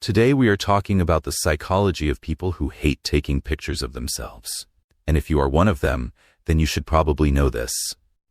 Today we are talking about the psychology of people who hate taking pictures of themselves. And if you are one of them, then you should probably know this.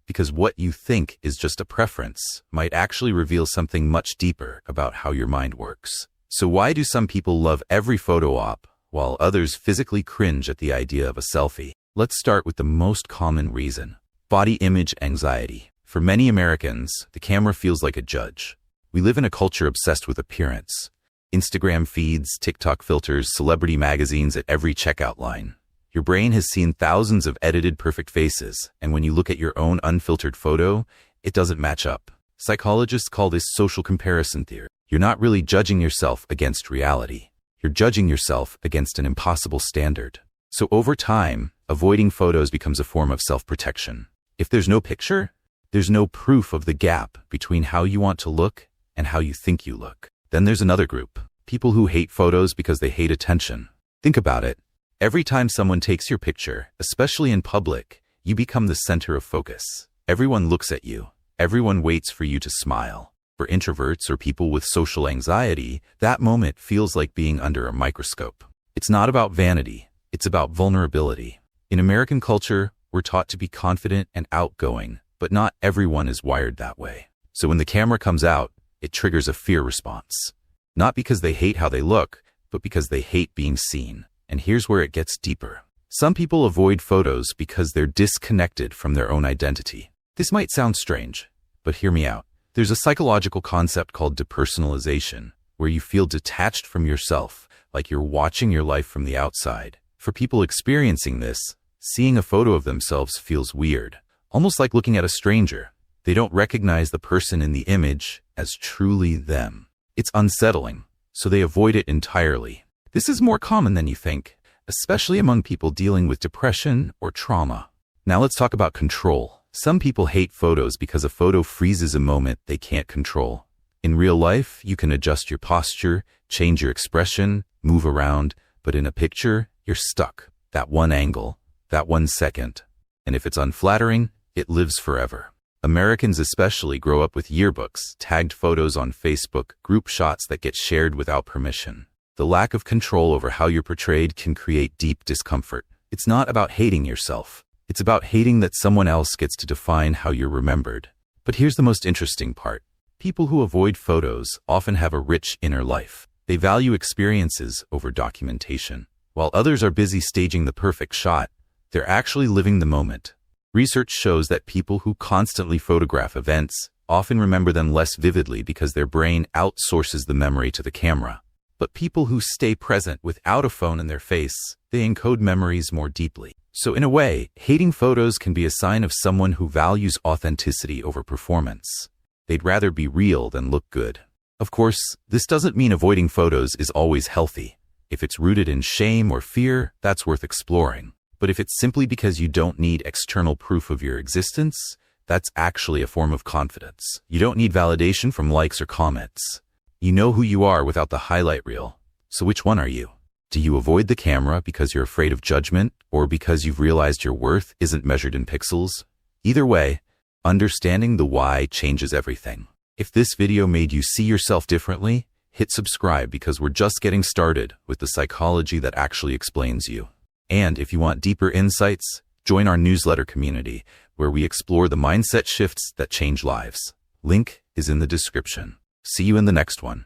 Because what you think is just a preference might actually reveal something much deeper about how your mind works. So why do some people love every photo op, while others physically cringe at the idea of a selfie? Let's start with the most common reason. Body image anxiety. For many Americans, the camera feels like a judge. We live in a culture obsessed with appearance. Instagram feeds, TikTok filters, celebrity magazines at every checkout line. Your brain has seen thousands of edited perfect faces, and when you look at your own unfiltered photo, it doesn't match up. Psychologists call this social comparison theory. You're not really judging yourself against reality. You're judging yourself against an impossible standard. So over time, avoiding photos becomes a form of self-protection. If there's no picture, there's no proof of the gap between how you want to look and how you think you look. Then there's another group, people who hate photos because they hate attention. Think about it. Every time someone takes your picture, especially in public, you become the center of focus. Everyone looks at you. Everyone waits for you to smile. For introverts or people with social anxiety, that moment feels like being under a microscope. It's not about vanity. It's about vulnerability. In American culture, we're taught to be confident and outgoing, but not everyone is wired that way. So when the camera comes out, it triggers a fear response. Not because they hate how they look, but because they hate being seen. And here's where it gets deeper. Some people avoid photos because they're disconnected from their own identity. This might sound strange, but hear me out. There's a psychological concept called depersonalization, where you feel detached from yourself, like you're watching your life from the outside. For people experiencing this, seeing a photo of themselves feels weird, almost like looking at a stranger. They don't recognize the person in the image as truly them. It's unsettling, so they avoid it entirely. This is more common than you think, especially among people dealing with depression or trauma. Now let's talk about control. Some people hate photos because a photo freezes a moment they can't control. In real life, you can adjust your posture, change your expression, move around, but in a picture, you're stuck. That one angle, that 1 second. And if it's unflattering, it lives forever. Americans especially grow up with yearbooks, tagged photos on Facebook, group shots that get shared without permission. The lack of control over how you're portrayed can create deep discomfort. It's not about hating yourself. It's about hating that someone else gets to define how you're remembered. But here's the most interesting part. People who avoid photos often have a rich inner life. They value experiences over documentation. While others are busy staging the perfect shot, they're actually living the moment. Research shows that people who constantly photograph events often remember them less vividly because their brain outsources the memory to the camera. But people who stay present without a phone in their face, they encode memories more deeply. So in a way, hating photos can be a sign of someone who values authenticity over performance. They'd rather be real than look good. Of course, this doesn't mean avoiding photos is always healthy. If it's rooted in shame or fear, that's worth exploring. But if it's simply because you don't need external proof of your existence, that's actually a form of confidence. You don't need validation from likes or comments. You know who you are without the highlight reel. So which one are you? Do you avoid the camera because you're afraid of judgment or because you've realized your worth isn't measured in pixels? Either way, understanding the why changes everything. If this video made you see yourself differently, hit subscribe because we're just getting started with the psychology that actually explains you. And if you want deeper insights, join our newsletter community where we explore the mindset shifts that change lives. Link is in the description. See you in the next one.